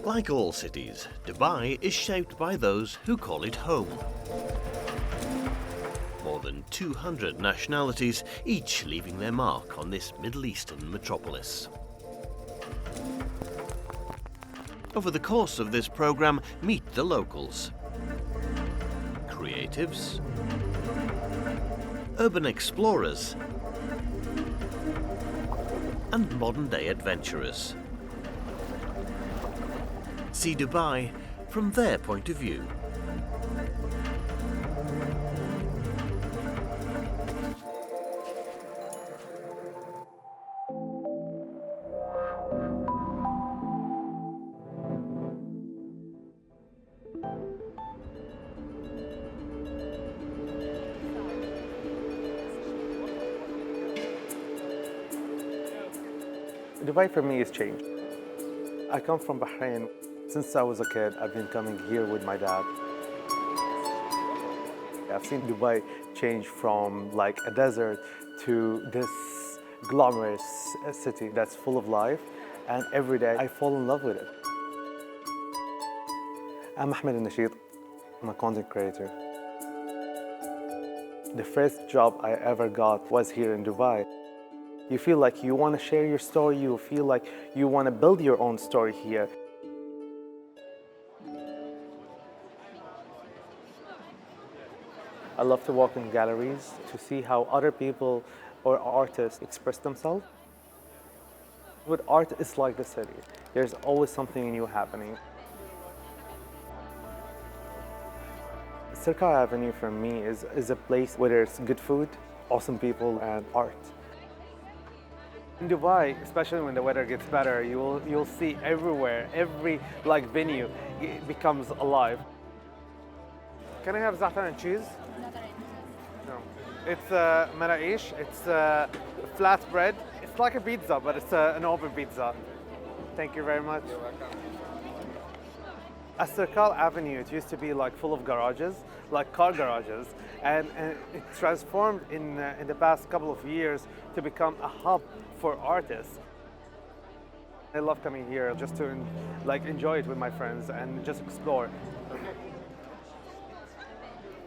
Like all cities, Dubai is shaped by those who call it home. More than 200 nationalities, each leaving their mark on this Middle Eastern metropolis. Over the course of this programme, meet the locals. Creatives, urban explorers, and modern-day adventurers. See Dubai from their point of view. Dubai for me has changed. I come from Bahrain. Since I was a kid, I've been coming here with my dad. I've seen Dubai change from like a desert to this glamorous city that's full of life, and every day I fall in love with it. I'm Ahmed النشيط. I'm a content creator. The first job I ever got was here in Dubai. You feel like you want to share your story, you feel like you want to build your own story here. I love to walk in galleries to see how other people or artists express themselves. With art, it's like the city. There's always something new happening. Circle Avenue for me is a place where there's good food, awesome people, and art. In Dubai, especially when the weather gets better, you'll see everywhere, every venue it becomes alive. Can I have za'atar and cheese? No. It's maraish, it's flat bread. It's like a pizza, but it's an open pizza. Thank you very much. Sirkal Avenue, it used to be like full of garages, like car garages, and it transformed in the past couple of years to become a hub for artists. I love coming here just to enjoy it with my friends and just explore.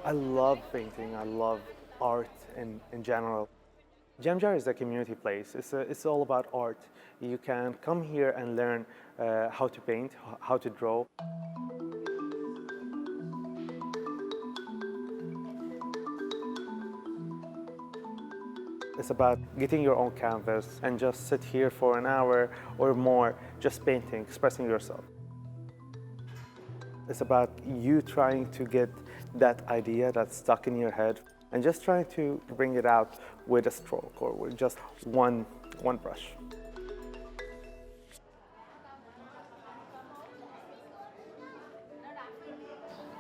I love painting, I love art in general. Jamjar is a community place. It's all about art. You can come here and learn how to paint, how to draw. It's about getting your own canvas and just sit here for an hour or more, just painting, expressing yourself. It's about you trying to get that idea that's stuck in your head and just trying to bring it out with a stroke or with just one brush.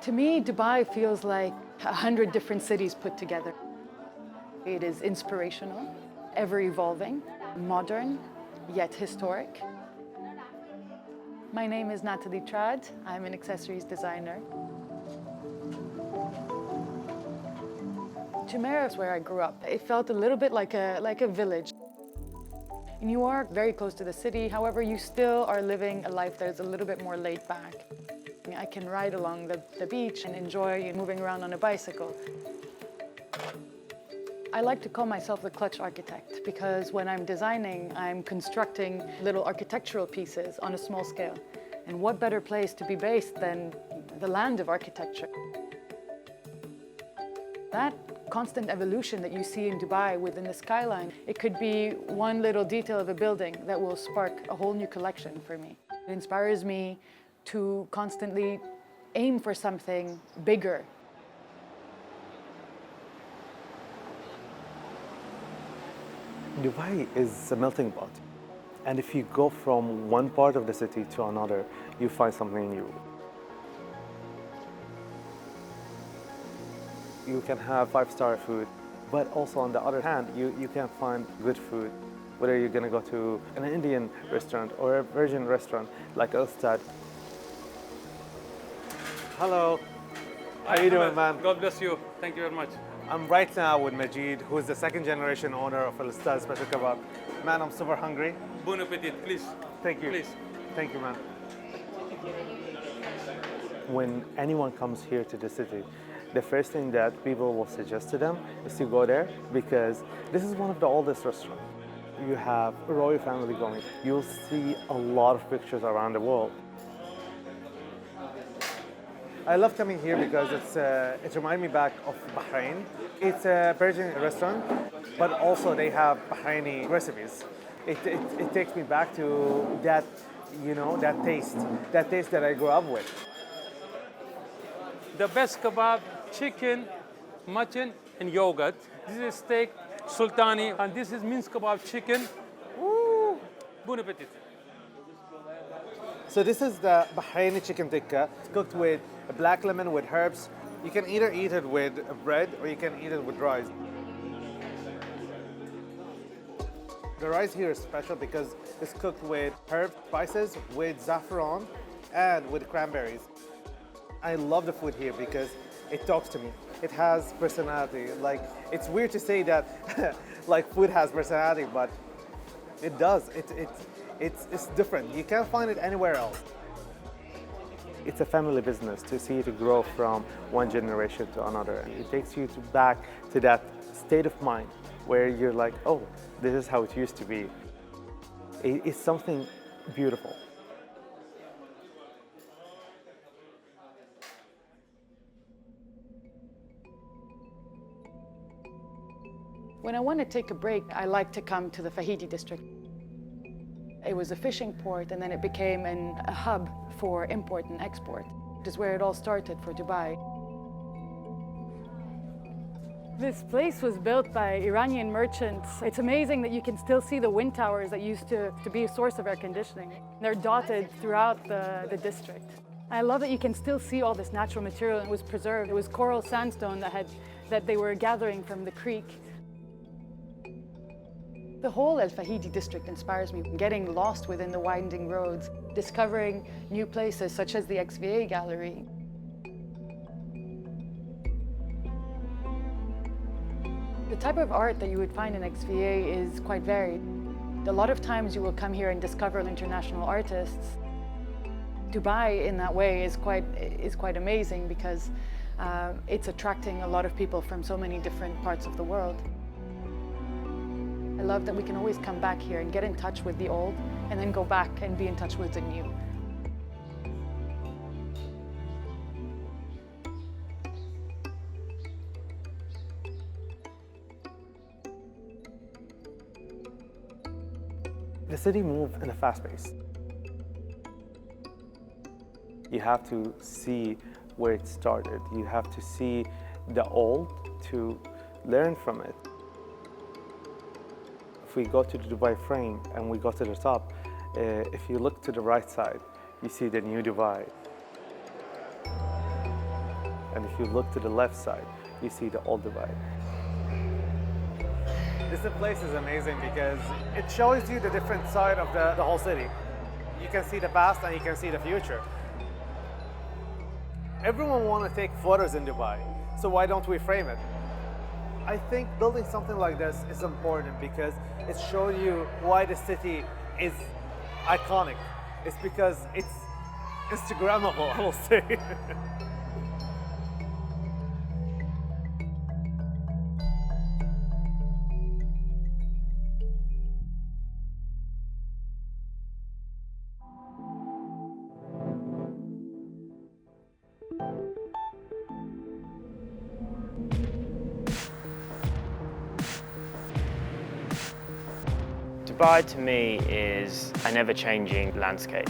To me, Dubai feels like 100 different cities put together. It is inspirational, ever-evolving, modern, yet historic. My name is Natalie Trad. I'm an accessories designer. Jumeirah is where I grew up. It felt a little bit like a village. And you are very close to the city, however, you still are living a life that is a little bit more laid back. I can ride along the beach and enjoy moving around on a bicycle. I like to call myself the clutch architect because when I'm designing, I'm constructing little architectural pieces on a small scale. And what better place to be based than the land of architecture? That constant evolution that you see in Dubai within the skyline, it could be one little detail of a building that will spark a whole new collection for me. It inspires me to constantly aim for something bigger. Dubai is a melting pot. And if you go from one part of the city to another, you find something new. You can have five-star food, but also on the other hand, you can find good food. Whether you're gonna go to an Indian restaurant or a Persian restaurant like Ustad. Hello. How are you doing, man? God bless you. Thank you very much. I'm right now with Majid, who is the second generation owner of Al Ustad Special Kebab. Man, I'm super hungry. Bon appetit, please. Thank you. Please. Thank you, man. When anyone comes here to the city, the first thing that people will suggest to them is to go there because this is one of the oldest restaurants. You have a royal family going. You'll see a lot of pictures around the world. I love coming here because it reminds me back of Bahrain. It's a Persian restaurant, but also they have Bahraini recipes. It takes me back to that, that taste that I grew up with. The best kebab, chicken, mutton, and yogurt. This is steak, sultani, and this is minced kebab chicken. Woo! Bon appetit. So this is the Bahraini chicken tikka. It's cooked with black lemon with herbs. You can either eat it with bread or you can eat it with rice. The rice here is special because it's cooked with herbs, spices, with saffron, and with cranberries. I love the food here because it talks to me. It has personality. Like, it's weird to say that like food has personality, but it does. It's different. You can't find it anywhere else. It's a family business to see it grow from one generation to another. It takes you back to that state of mind where you're like, oh, this is how it used to be. It's something beautiful. When I want to take a break, I like to come to the Fajita District. It was a fishing port, and then it became a hub for import and export. This is where it all started for Dubai. This place was built by Iranian merchants. It's amazing that you can still see the wind towers that used to be a source of air conditioning. They're dotted throughout the district. I love that you can still see all this natural material. It was preserved. It was coral sandstone that they were gathering from the creek. The whole El Fajita district inspires me. Getting lost within the winding roads, discovering new places such as the XVA gallery. The type of art that you would find in XVA is quite varied. A lot of times you will come here and discover international artists. Dubai in that way is quite amazing because it's attracting a lot of people from so many different parts of the world. I love that we can always come back here and get in touch with the old and then go back and be in touch with the new. The city moves in a fast pace. You have to see where it started. You have to see the old to learn from it. If we go to the Dubai frame and we go to the top, if you look to the right side, you see the new Dubai. And if you look to the left side, you see the old Dubai. This place is amazing because it shows you the different side of the whole city. You can see the past and you can see the future. Everyone wants to take photos in Dubai, so why don't we frame it? I think building something like this is important because it shows you why the city is iconic. It's because it's Instagrammable, I will say. Dubai to me is a never-changing landscape.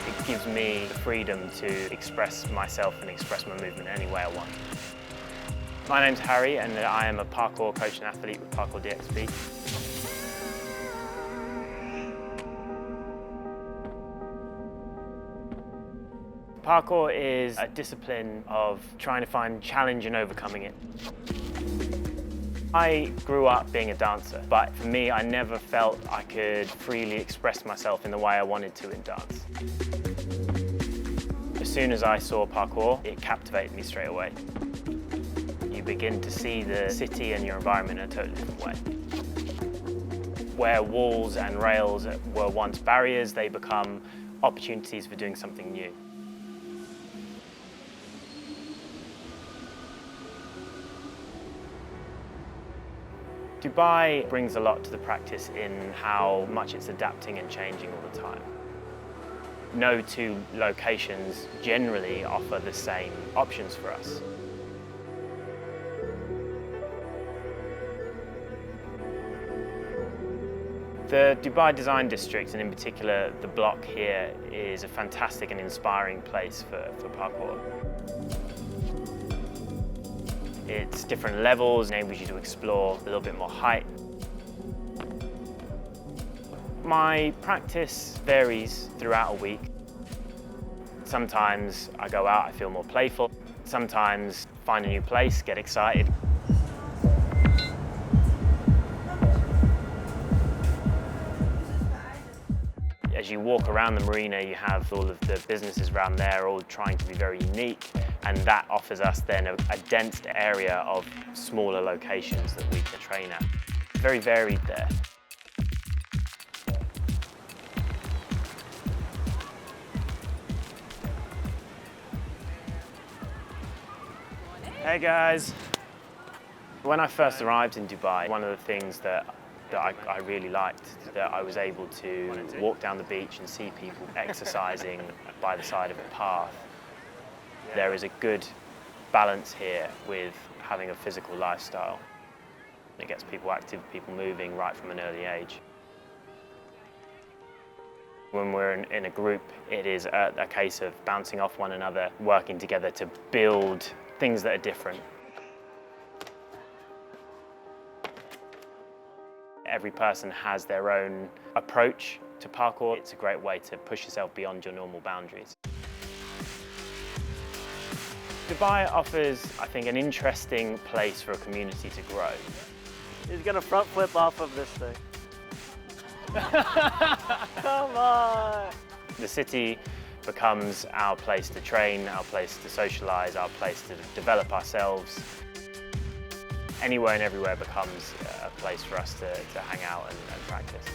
It gives me the freedom to express myself and express my movement any way I want. My name's Harry and I am a parkour coach and athlete with Parkour DXB. Parkour is a discipline of trying to find challenge and overcoming it. I grew up being a dancer, but for me, I never felt I could freely express myself in the way I wanted to in dance. As soon as I saw parkour, it captivated me straight away. You begin to see the city and your environment in a totally different way. Where walls and rails were once barriers, they become opportunities for doing something new. Dubai brings a lot to the practice in how much it's adapting and changing all the time. No two locations generally offer the same options for us. The Dubai Design District, and in particular the block here, is a fantastic and inspiring place for parkour. It's different levels, enables you to explore a little bit more height. My practice varies throughout a week. Sometimes I go out, I feel more playful. Sometimes find a new place, get excited. As you walk around the marina, you have all of the businesses around there all trying to be very unique, and that offers us then a dense area of smaller locations that we can train at. Very varied there. Hey guys! When I first arrived in Dubai, one of the things that I really liked, that I was able to walk down the beach and see people exercising by the side of a path. There is a good balance here with having a physical lifestyle. It gets people active, people moving right from an early age. When we're in a group, it is a case of bouncing off one another, working together to build things that are different. Every person has their own approach to parkour. It's a great way to push yourself beyond your normal boundaries. Dubai offers, I think, an interesting place for a community to grow. He's gonna front flip off of this thing. Come on! The city becomes our place to train, our place to socialize, our place to develop ourselves. Anywhere and everywhere becomes a place for us to hang out and practice.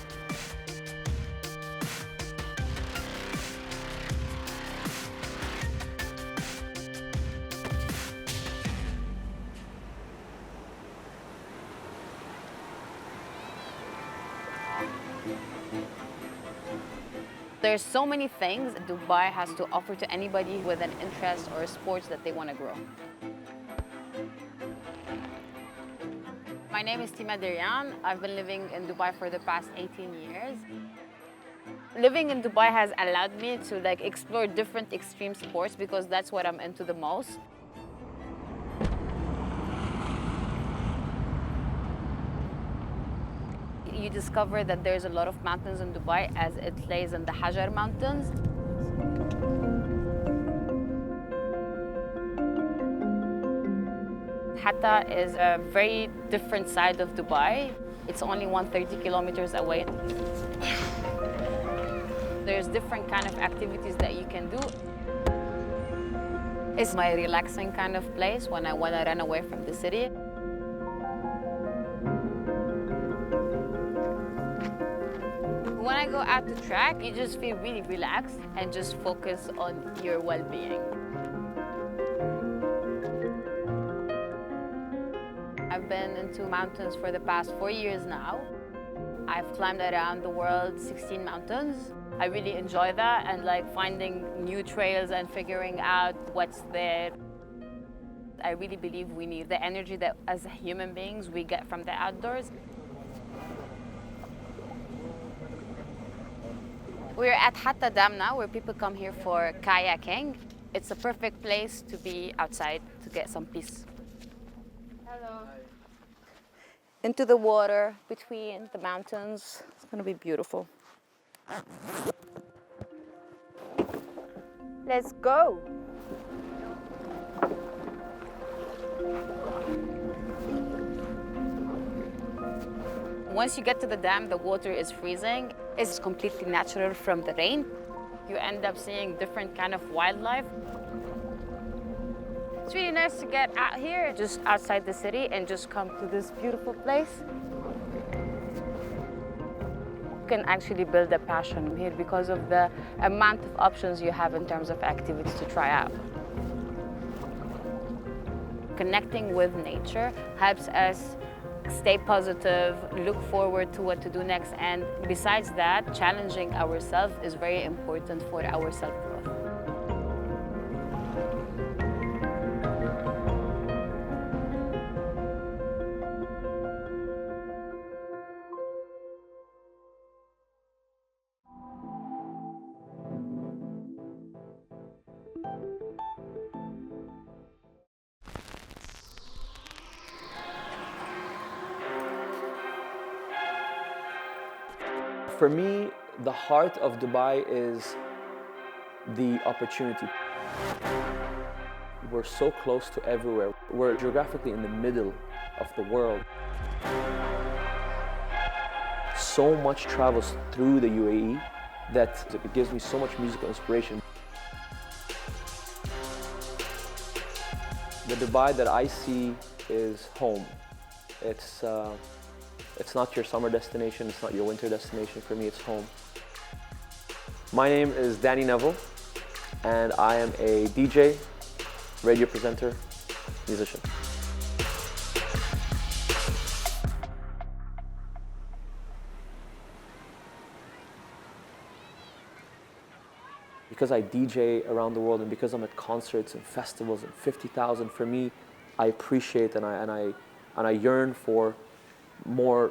There's so many things Dubai has to offer to anybody with an interest or sports that they want to grow. My name is Tima Derian. I've been living in Dubai for the past 18 years. Living in Dubai has allowed me to explore different extreme sports because that's what I'm into the most. You discover that there's a lot of mountains in Dubai as it lays in the Hajar Mountains. Hatta is a very different side of Dubai. It's only 130 kilometers away. There's different kind of activities that you can do. It's my relaxing kind of place when I want to run away from the city. When I go out to track, you just feel really relaxed and just focus on your well-being. I've been into mountains for the past 4 years now. I've climbed around the world 16 mountains. I really enjoy that and finding new trails and figuring out what's there. I really believe we need the energy that as human beings we get from the outdoors. We're at Hatta Dam now, where people come here for kayaking. It's a perfect place to be outside to get some peace. Hello. Into the water, between the mountains. It's gonna be beautiful. Let's go. Once you get to the dam, the water is freezing. It's completely natural from the rain. You end up seeing different kind of wildlife. It's really nice to get out here, just outside the city, and just come to this beautiful place. can actually build a passion here because of the amount of options you have in terms of activities to try out. Connecting with nature helps us stay positive, look forward to what to do next, and besides that, challenging ourselves is very important for our self-growth. For me, the heart of Dubai is the opportunity. We're so close to everywhere. We're geographically in the middle of the world. So much travels through the UAE that it gives me so much musical inspiration. The Dubai that I see is home. It's not your summer destination, it's not your winter destination. For me, it's home. My name is Danny Neville, and I am a DJ, radio presenter, musician. Because I DJ around the world and because I'm at concerts and festivals and 50,000, for me, I appreciate and I yearn for more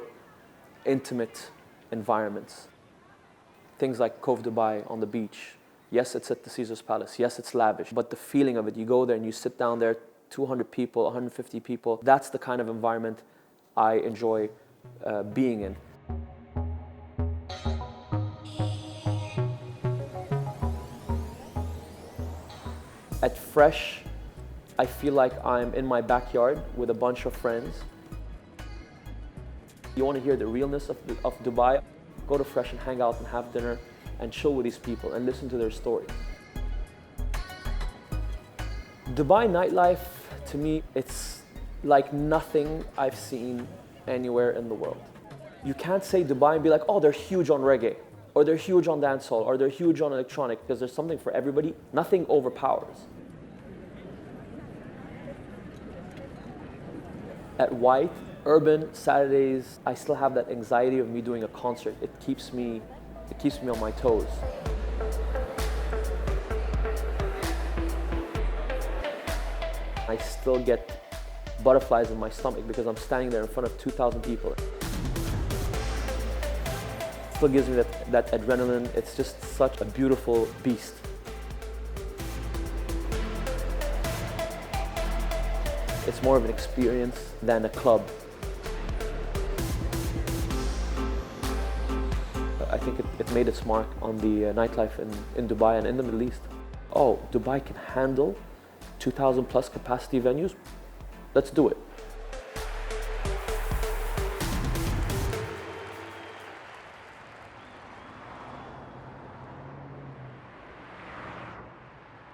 intimate environments. Things like Cove Dubai on the beach. Yes, it's at the Caesar's Palace. Yes, it's lavish, but the feeling of it, you go there and you sit down there, 200 people, 150 people, that's the kind of environment I enjoy being in. At Fresh, I feel like I'm in my backyard with a bunch of friends. You want to hear the realness of Dubai? Go to Fresh and hang out and have dinner and chill with these people and listen to their stories. Dubai nightlife, to me, it's like nothing I've seen anywhere in the world. You can't say Dubai and be like, oh, they're huge on reggae, or they're huge on dancehall, or they're huge on electronic, because there's something for everybody. Nothing overpowers. At White, urban Saturdays, I still have that anxiety of me doing a concert. It keeps me on my toes. I still get butterflies in my stomach because I'm standing there in front of 2,000 people. It still gives me that adrenaline. It's just such a beautiful beast. It's more of an experience than a club. I think it made its mark on the nightlife in Dubai and in the Middle East. Oh, Dubai can handle 2,000 plus capacity venues? Let's do it.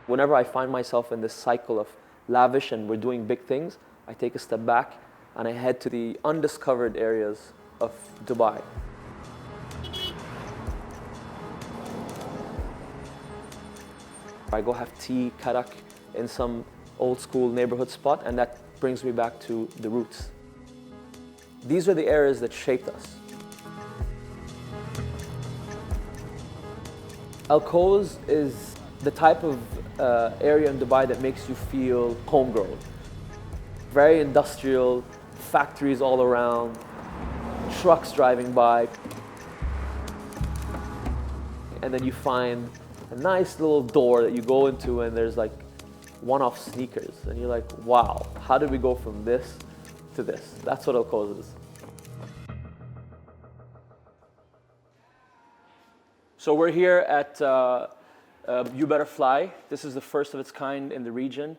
Whenever I find myself in this cycle of lavish and we're doing big things, I take a step back and I head to the undiscovered areas of Dubai. I go have tea, karak in some old school neighborhood spot, and that brings me back to the roots. These are the areas that shaped us. Al-Quoz is the type of area in Dubai that makes you feel homegrown. Very industrial, factories all around, trucks driving by. And then you find a nice little door that you go into and there's like one-off sneakers. And you're like, wow, how did we go from this to this? That's what Al-Quoz is. So we're here at You Better Fly. This is the first of its kind in the region.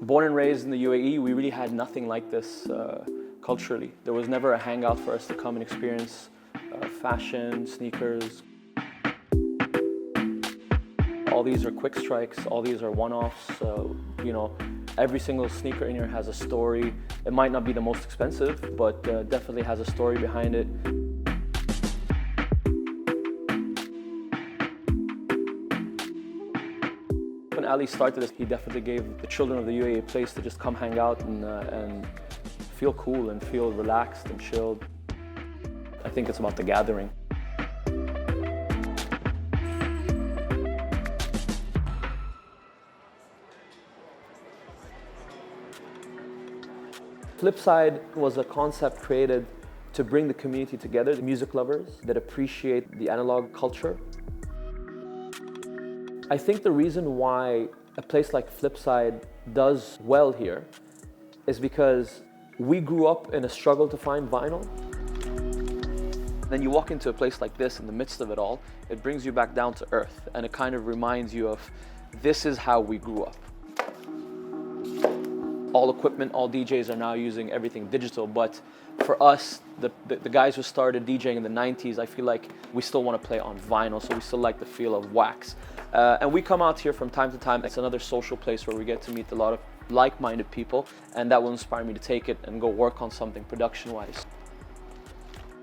Born and raised in the UAE, we really had nothing like this culturally. There was never a hangout for us to come and experience fashion, sneakers. All these are quick strikes, all these are one-offs. Every single sneaker in here has a story. It might not be the most expensive, but definitely has a story behind it. When Ali started this, he definitely gave the children of the UAE a place to just come hang out and feel cool and feel relaxed and chilled. I think it's about the gathering. Flipside was a concept created to bring the community together, the music lovers that appreciate the analog culture. I think the reason why a place like Flipside does well here is because we grew up in a struggle to find vinyl. Then you walk into a place like this in the midst of it all, it brings you back down to earth and it kind of reminds you of this is how we grew up. All equipment, all DJs are now using everything digital, but for us, the guys who started DJing in the 90s, I feel like we still want to play on vinyl, so we still like the feel of wax. And we come out here from time to time. It's another social place where we get to meet a lot of like-minded people, and that will inspire me to take it and go work on something production-wise.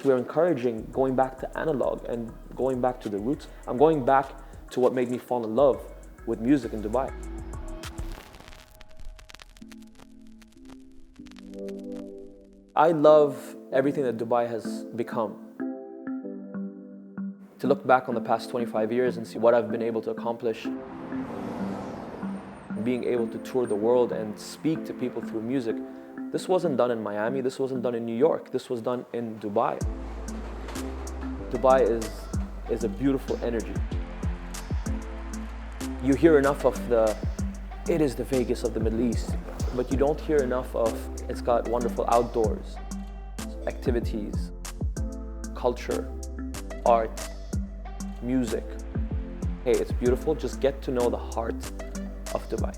We're encouraging going back to analog and going back to the roots. I'm going back to what made me fall in love with music in Dubai. I love everything that Dubai has become. To look back on the past 25 years and see what I've been able to accomplish, being able to tour the world and speak to people through music, this wasn't done in Miami, this wasn't done in New York, this was done in Dubai. Dubai is a beautiful energy. You hear enough of it is the Vegas of the Middle East, but you don't hear enough of it's got wonderful outdoors, activities, culture, art, music. Hey, it's beautiful, just get to know the heart of Dubai.